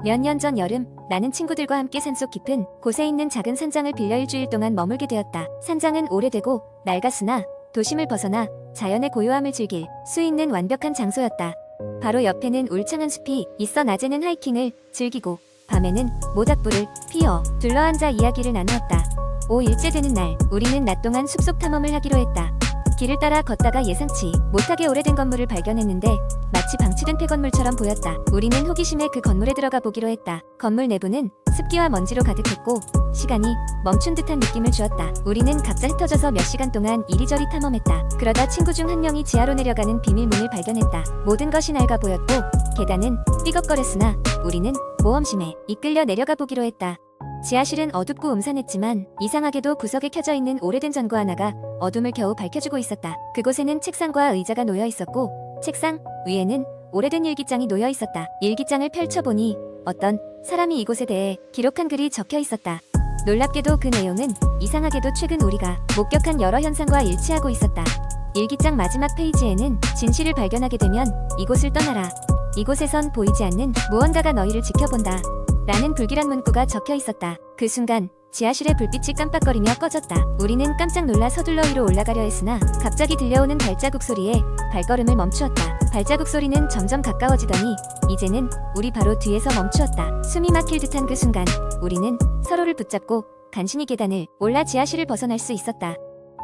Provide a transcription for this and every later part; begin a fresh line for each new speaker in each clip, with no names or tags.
몇 년 전 여름, 나는 친구들과 함께 산속 깊은 곳에 있는 작은 산장을 빌려 일주일 동안 머물게 되었다. 산장은 오래되고 낡았으나 도심을 벗어나 자연의 고요함을 즐길 수 있는 완벽한 장소였다. 바로 옆에는 울창한 숲이 있어 낮에는 하이킹을 즐기고 밤에는 모닥불을 피워 둘러앉아 이야기를 나누었다. 5일째 되는 날, 우리는 낮 동안 숲속 탐험을 하기로 했다. 길을 따라 걷다가 예상치 못하게 오래된 건물을 발견했는데 마치 방치된 폐건물처럼 보였다. 우리는 호기심에 그 건물에 들어가 보기로 했다. 건물 내부는 습기와 먼지로 가득했고 시간이 멈춘 듯한 느낌을 주었다. 우리는 각자 흩어져서 몇 시간 동안 이리저리 탐험했다. 그러다 친구 중 한 명이 지하로 내려가는 비밀문을 발견했다. 모든 것이 낡아 보였고 계단은 삐걱거렸으나 우리는 모험심에 이끌려 내려가 보기로 했다. 지하실은 어둡고 음산했지만 이상하게도 구석에 켜져 있는 오래된 전구 하나가 어둠을 겨우 밝혀주고 있었다. 그곳에는 책상과 의자가 놓여 있었고 책상 위에는 오래된 일기장이 놓여 있었다. 일기장을 펼쳐보니 어떤 사람이 이곳에 대해 기록한 글이 적혀 있었다. 놀랍게도 그 내용은 이상하게도 최근 우리가 목격한 여러 현상과 일치하고 있었다. 일기장 마지막 페이지에는 진실을 발견하게 되면 이곳을 떠나라. 이곳에선 보이지 않는 무언가가 너희를 지켜본다. 라는 불길한 문구가 적혀 있었다. 그 순간 지하실의 불빛이 깜빡거리며 꺼졌다. 우리는 깜짝 놀라 서둘러 위로 올라가려 했으나 갑자기 들려오는 발자국 소리에 발걸음을 멈추었다. 발자국 소리는 점점 가까워지더니 이제는 우리 바로 뒤에서 멈추었다. 숨이 막힐 듯한 그 순간 우리는 서로를 붙잡고 간신히 계단을 올라 지하실을 벗어날 수 있었다.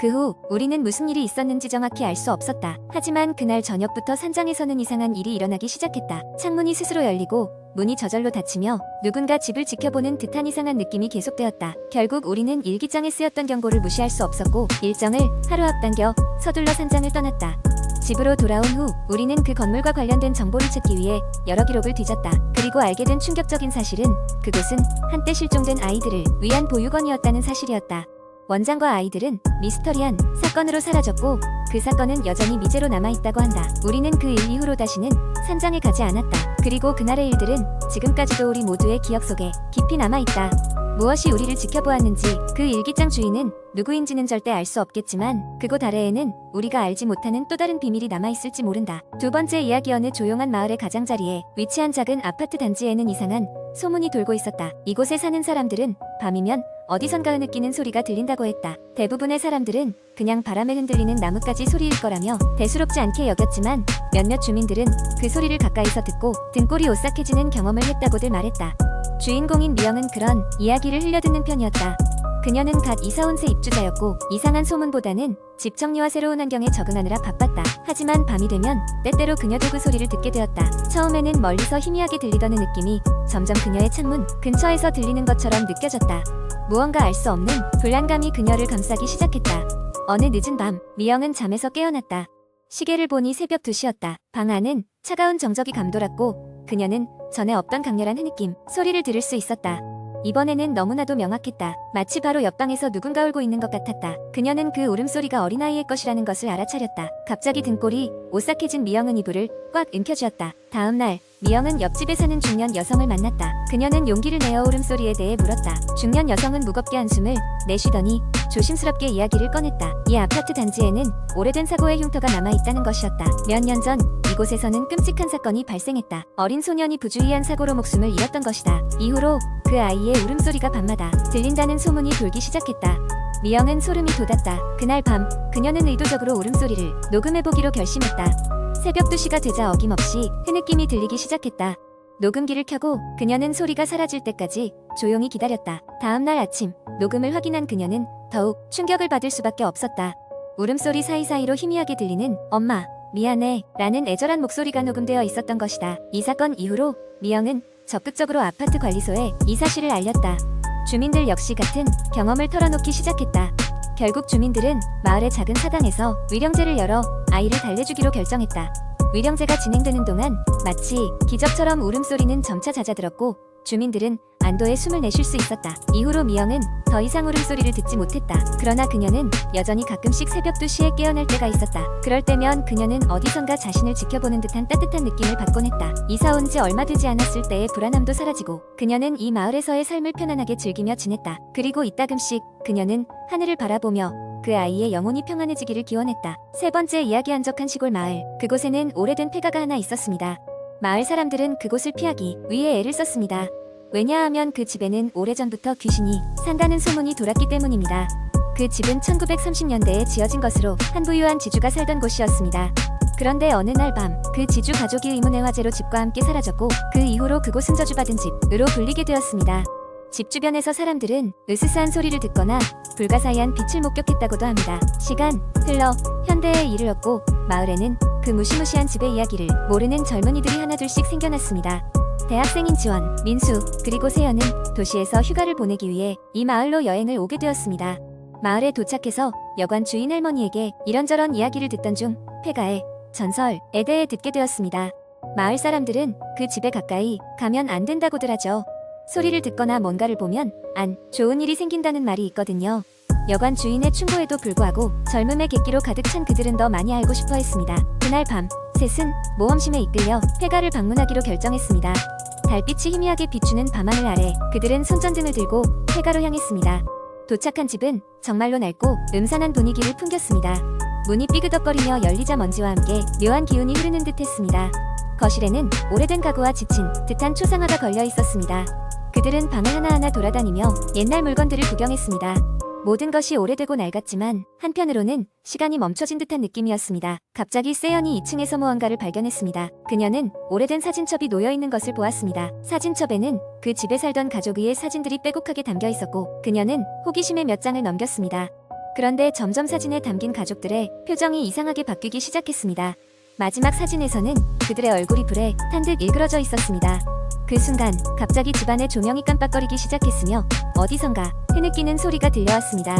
그 후 우리는 무슨 일이 있었는지 정확히 알 수 없었다. 하지만 그날 저녁부터 산장에서는 이상한 일이 일어나기 시작했다. 창문이 스스로 열리고 문이 저절로 닫히며 누군가 집을 지켜보는 듯한 이상한 느낌이 계속되었다. 결국 우리는 일기장에 쓰였던 경고를 무시할 수 없었고 일정을 하루 앞당겨 서둘러 산장을 떠났다. 집으로 돌아온 후 우리는 그 건물과 관련된 정보를 찾기 위해 여러 기록을 뒤졌다. 그리고 알게 된 충격적인 사실은 그곳은 한때 실종된 아이들을 위한 보육원이었다는 사실이었다. 원장과 아이들은 미스터리한 사건으로 사라졌고 그 사건은 여전히 미제로 남아있다고 한다. 우리는 그 일 이후로 다시는 산장에 가지 않았다. 그리고 그날의 일들은 지금까지도 우리 모두의 기억 속에 깊이 남아있다. 무엇이 우리를 지켜보았는지 그 일기장 주인은 누구인지는 절대 알 수 없겠지만 그곳 아래에는 우리가 알지 못하는 또 다른 비밀이 남아있을지 모른다. 두 번째 이야기. 어느 조용한 마을의 가장자리에 위치한 작은 아파트 단지에는 이상한 소문이 돌고 있었다. 이곳에 사는 사람들은 밤이면 어디선가 느끼는 소리가 들린다고 했다. 대부분의 사람들은 그냥 바람에 흔들리는 나뭇가지 소리일 거라며 대수롭지 않게 여겼지만 몇몇 주민들은 그 소리를 가까이서 듣고 등골이 오싹해지는 경험을 했다고들 말했다. 주인공인 미영은 그런 이야기를 흘려듣는 편이었다. 그녀는 갓 이사온 새 입주자였고 이상한 소문보다는 집 정리와 새로운 환경에 적응하느라 바빴다. 하지만 밤이 되면 때때로 그녀도 그 소리를 듣게 되었다. 처음에는 멀리서 희미하게 들리던 느낌이 점점 그녀의 창문 근처에서 들리는 것처럼 느껴졌다. 무언가 알 수 없는 불안감이 그녀를 감싸기 시작했다. 어느 늦은 밤, 미영은 잠에서 깨어났다. 시계를 보니 새벽 2시였다. 방 안은 차가운 정적이 감돌았고 그녀는 전에 없던 강렬한 흐느낌, 소리를 들을 수 있었다. 이번에는 너무나도 명확했다. 마치 바로 옆방에서 누군가 울고 있는 것 같았다. 그녀는 그 울음소리가 어린아이의 것이라는 것을 알아차렸다. 갑자기 등골이 오싹해진 미영은 이불을 꽉 움켜쥐었다. 다음 날 미영은 옆집에 사는 중년 여성을 만났다. 그녀는 용기를 내어 울음소리에 대해 물었다. 중년 여성은 무겁게 한숨을 내쉬더니 조심스럽게 이야기를 꺼냈다. 이 아파트 단지에는 오래된 사고의 흉터가 남아있다는 것이었다. 몇 년 전 이곳에서는 끔찍한 사건이 발생했다. 어린 소년이 부주의한 사고로 목숨을 잃었던 것이다. 이후로 그 아이의 울음소리가 밤마다 들린다는 소문이 돌기 시작했다. 미영은 소름이 돋았다. 그날 밤 그녀는 의도적으로 울음소리를 녹음해보기로 결심했다. 새벽 2시가 되자 어김없이 흐느낌이 들리기 시작했다. 녹음기를 켜고 그녀는 소리가 사라질 때까지 조용히 기다렸다. 다음날 아침 녹음을 확인한 그녀는 더욱 충격을 받을 수밖에 없었다. 울음소리 사이사이로 희미하게 들리는 "엄마, 미안해" 라는 애절한 목소리가 녹음되어 있었던 것이다. 이 사건 이후로 미영은 적극적으로 아파트 관리소에 이 사실을 알렸다. 주민들 역시 같은 경험을 털어놓기 시작했다. 결국 주민들은 마을의 작은 사당에서 위령제를 열어 아이를 달래주기로 결정했다. 위령제가 진행되는 동안 마치 기적처럼 울음소리는 점차 잦아들었고 주민들은 안도의 숨을 내쉴 수 있었다. 이후로 미영은 더 이상 울음소리를 듣지 못했다. 그러나 그녀는 여전히 가끔씩 새벽 2시에 깨어날 때가 있었다. 그럴 때면 그녀는 어디선가 자신을 지켜보는 듯한 따뜻한 느낌을 받곤 했다. 이사 온 지 얼마 되지 않았을 때의 불안함도 사라지고 그녀는 이 마을에서의 삶을 편안하게 즐기며 지냈다. 그리고 이따금씩 그녀는 하늘을 바라보며 그 아이의 영혼이 평안해지기를 기원했다. 세 번째. 이야기. 한적한 시골 마을. 그곳에는 오래된 폐가가 하나 있었습니다. 마을 사람들은 그곳을 피하기 위해 애를 썼습니다. 왜냐하면 그 집에는 오래전부터 귀신이 산다는 소문이 돌았기 때문입니다. 그 집은 1930년대에 지어진 것으로 한 부유한 지주가 살던 곳이었습니다. 그런데 어느 날 밤 그 지주 가족이 의문의 화재로 집과 함께 사라졌고 그 이후로 그곳은 저주받은 집으로 불리게 되었습니다. 집 주변에서 사람들은 으스스한 소리를 듣거나 불가사의한 빛을 목격했다고도 합니다. 시간 흘러 현대에 이르렀고 마을에는 그 무시무시한 집의 이야기를 모르는 젊은이들이 하나둘씩 생겨났습니다. 대학생인 지원, 민수, 그리고 세연은 도시에서 휴가를 보내기 위해 이 마을로 여행을 오게 되었습니다. 마을에 도착해서 여관 주인 할머니에게 이런저런 이야기를 듣던 중 폐가의 전설에 대해 듣게 되었습니다. 마을 사람들은 그 집에 가까이 가면 안 된다고들 하죠. 소리를 듣거나 뭔가를 보면 안 좋은 일이 생긴다는 말이 있거든요. 여관 주인의 충고에도 불구하고 젊음의 객기로 가득 찬 그들은 더 많이 알고 싶어 했습니다. 그날 밤 셋은 모험심에 이끌려 폐가를 방문하기로 결정했습니다. 달빛이 희미하게 비추는 밤하늘 아래 그들은 손전등을 들고 폐가로 향했습니다. 도착한 집은 정말로 낡고 음산한 분위기를 풍겼습니다. 문이 삐그덕거리며 열리자 먼지와 함께 묘한 기운이 흐르는 듯했습니다. 거실에는 오래된 가구와 지친 듯한 초상화가 걸려 있었습니다. 그들은 방을 하나하나 돌아다니며 옛날 물건들을 구경했습니다. 모든 것이 오래되고 낡았지만 한편으로는 시간이 멈춰진 듯한 느낌이었습니다. 갑자기 세연이 2층에서 무언가를 발견했습니다. 그녀는 오래된 사진첩이 놓여있는 것을 보았습니다. 사진첩에는 그 집에 살던 가족의 사진들이 빼곡하게 담겨 있었고 그녀는 호기심에 몇 장을 넘겼습니다. 그런데 점점 사진에 담긴 가족들의 표정이 이상하게 바뀌기 시작했습니다. 마지막 사진에서는 그들의 얼굴이 불에 탄 듯 일그러져 있었습니다. 그 순간 갑자기 집안의 조명이 깜빡거리기 시작했으며 어디선가 흐느끼는 소리가 들려왔습니다.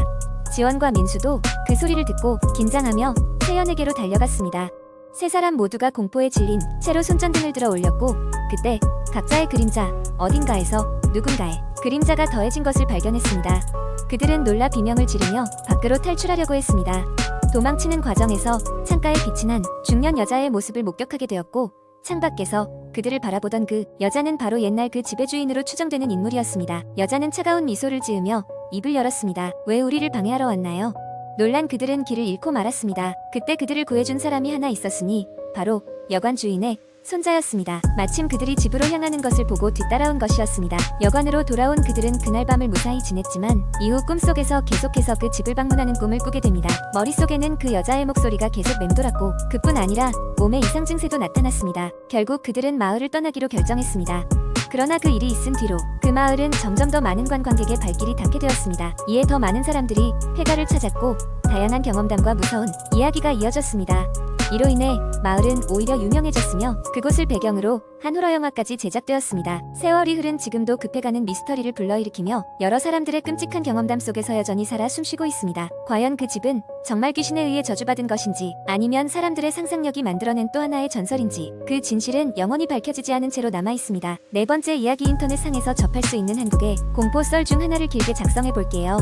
지원과 민수도 그 소리를 듣고 긴장하며 세연에게로 달려갔습니다. 세 사람 모두가 공포에 질린 채로 손전등을 들어 올렸고 그때 각자의 그림자 어딘가에서 누군가의 그림자가 더해진 것을 발견했습니다. 그들은 놀라 비명을 지르며 밖으로 탈출하려고 했습니다. 도망치는 과정에서 창가에 빛이 난 중년 여자의 모습을 목격하게 되었고 창밖에서 그들을 바라보던 그 여자는 바로 옛날 그 집의 주인으로 추정되는 인물이었습니다. 여자는 차가운 미소를 지으며 입을 열었습니다. 왜 우리를 방해하러 왔나요? 놀란 그들은 길을 잃고 말았습니다. 그때 그들을 구해준 사람이 하나 있었으니 바로 여관 주인의 손자였습니다. 마침 그들이 집으로 향하는 것을 보고 뒤따라온 것이었습니다. 여관으로 돌아온 그들은 그날 밤을 무사히 지냈지만 이후 꿈속에서 계속해서 그 집을 방문하는 꿈을 꾸게 됩니다. 머릿속에는 그 여자의 목소리가 계속 맴돌았고 그뿐 아니라 몸에 이상 증세도 나타났습니다. 결국 그들은 마을을 떠나기로 결정했습니다. 그러나 그 일이 있은 뒤로 그 마을은 점점 더 많은 관광객의 발길이 닿게 되었습니다. 이에 더 많은 사람들이 폐가를 찾았고 다양한 경험담과 무서운 이야기가 이어졌습니다. 이로 인해 마을은 오히려 유명해졌으며 그곳을 배경으로 한 호러 영화까지 제작되었습니다. 세월이 흐른 지금도 급해가는 미스터리를 불러일으키며 여러 사람들의 끔찍한 경험담 속에서 여전히 살아 숨쉬고 있습니다. 과연 그 집은 정말 귀신에 의해 저주받은 것인지 아니면 사람들의 상상력이 만들어낸 또 하나의 전설인지 그 진실은 영원히 밝혀지지 않은 채로 남아있습니다. 네 번째 이야기 인터넷상에서 접할 수 있는 한국의 공포 썰 중 하나를 길게 작성해볼게요.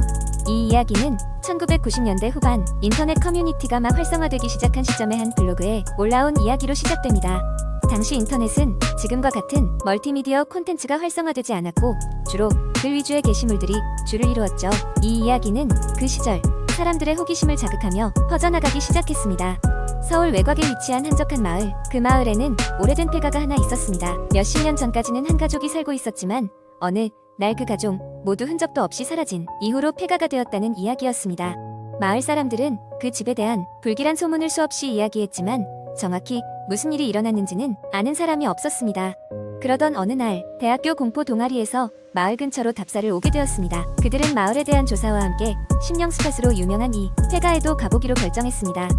이 이야기는 1990년대 후반 인터넷 커뮤니티가 막 활성화되기 시작한 시점의 한 블로그에 올라온 이야기로 시작됩니다. 당시 인터넷은 지금과 같은 멀티미디어 콘텐츠가 활성화되지 않았고 주로 글 위주의 게시물들이 주를 이루었죠. 이 이야기는 그 시절 사람들의 호기심을 자극하며 퍼져나가기 시작했습니다. 서울 외곽에 위치한 한적한 마을, 그 마을에는 오래된 폐가가 하나 있었습니다. 몇십 년 전까지는 한 가족이 살고 있었지만 어느 날 그 가족 모두 흔적도 없이 사라진 이후로 폐가가 되었다는 이야기였습니다. 마을 사람들은 그 집에 대한 불길한 소문을 수없이 이야기했지만 정확히 무슨 일이 일어났는지는 아는 사람이 없었습니다. 그러던 어느 날 대학교 공포 동아리에서 마을 근처로 답사를 오게 되었습니다. 그들은 마을에 대한 조사와 함께 심령 스팟으로 유명한 이 폐가에도 가보기로 결정했습니다.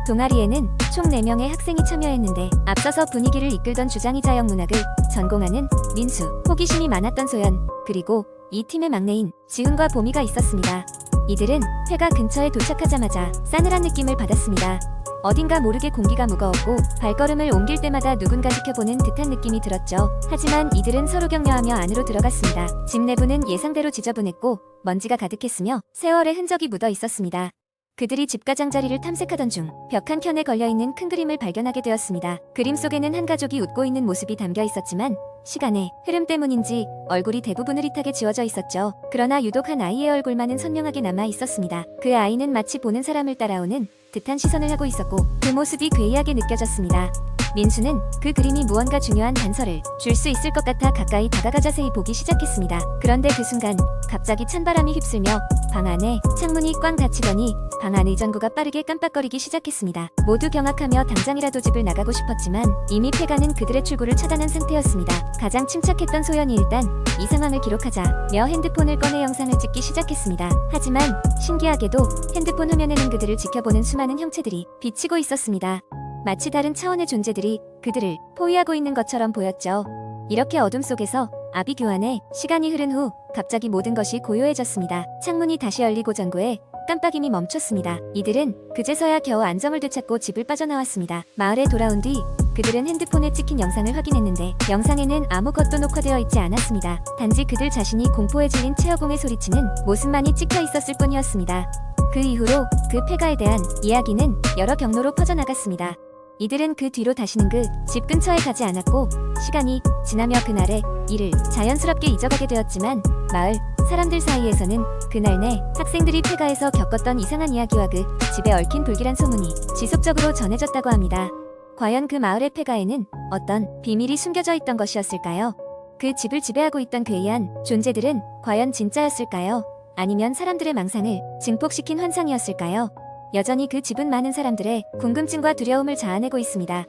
동아리에는 총 4명의 학생이 참여했는데 앞서서 분위기를 이끌던 주장이자 영문학을 전공하는 민수, 호기심이 많았던 소연, 그리고 이 팀의 막내인 지훈과 보미가 있었습니다. 이들은 폐가 근처에 도착하자마자 싸늘한 느낌을 받았습니다. 어딘가 모르게 공기가 무거웠고 발걸음을 옮길 때마다 누군가 지켜보는 듯한 느낌이 들었죠. 하지만 이들은 서로 격려하며 안으로 들어갔습니다. 집 내부는 예상대로 지저분했고 먼지가 가득했으며 세월의 흔적이 묻어 있었습니다. 그들이 집 가장자리를 탐색하던 중 벽 한켠에 걸려있는 큰 그림을 발견하게 되었습니다. 그림 속에는 한 가족이 웃고 있는 모습이 담겨 있었지만 시간의 흐름 때문인지 얼굴이 대부분 흐릿하게 지워져 있었죠. 그러나 유독 한 아이의 얼굴만은 선명하게 남아 있었습니다. 그 아이는 마치 보는 사람을 따라오는 듯한 시선을 하고 있었고 그 모습이 괴이하게 느껴졌습니다. 민수는 그 그림이 무언가 중요한 단서를 줄 수 있을 것 같아 가까이 다가가 자세히 보기 시작했습니다. 그런데 그 순간 갑자기 찬바람이 휩쓸며 방 안에 창문이 꽝 닫히더니 방 안 의전구가 빠르게 깜빡거리기 시작했습니다. 모두 경악하며 당장이라도 집을 나가고 싶었지만 이미 폐가는 그들의 출구를 차단한 상태였습니다. 가장 침착했던 소연이 일단 이 상황을 기록하자며 핸드폰을 꺼내 영상을 찍기 시작했습니다. 하지만 신기하게도 핸드폰 화면에는 그들을 지켜보는 수많은 형체들이 비치고 있었습니다. 마치 다른 차원의 존재들이 그들을 포위하고 있는 것처럼 보였죠. 이렇게 어둠 속에서 아비규환의 시간이 흐른 후 갑자기 모든 것이 고요해졌습니다. 창문이 다시 열리고 전구에 깜빡임이 멈췄습니다. 이들은 그제서야 겨우 안정을 되찾고 집을 빠져나왔습니다. 마을에 돌아온 뒤 그들은 핸드폰에 찍힌 영상을 확인했는데 영상에는 아무것도 녹화되어 있지 않았습니다. 단지 그들 자신이 공포에 질린 최어공의 소리치는 모습만이 찍혀 있었을 뿐이었습니다. 그 이후로 그 폐가에 대한 이야기는 여러 경로로 퍼져나갔습니다. 이들은 그 뒤로 다시는 그 집 근처에 가지 않았고 시간이 지나며 그날의 일을 자연스럽게 잊어가게 되었지만 마을 사람들 사이에서는 그날 내 학생들이 폐가에서 겪었던 이상한 이야기와 그 집에 얽힌 불길한 소문이 지속적으로 전해졌다고 합니다. 과연 그 마을의 폐가에는 어떤 비밀이 숨겨져 있던 것이었을까요? 그 집을 지배하고 있던 괴이한 존재들은 과연 진짜였을까요? 아니면 사람들의 망상을 증폭시킨 환상이었을까요? 여전히 그 집은 많은 사람들의 궁금증과 두려움을 자아내고 있습니다.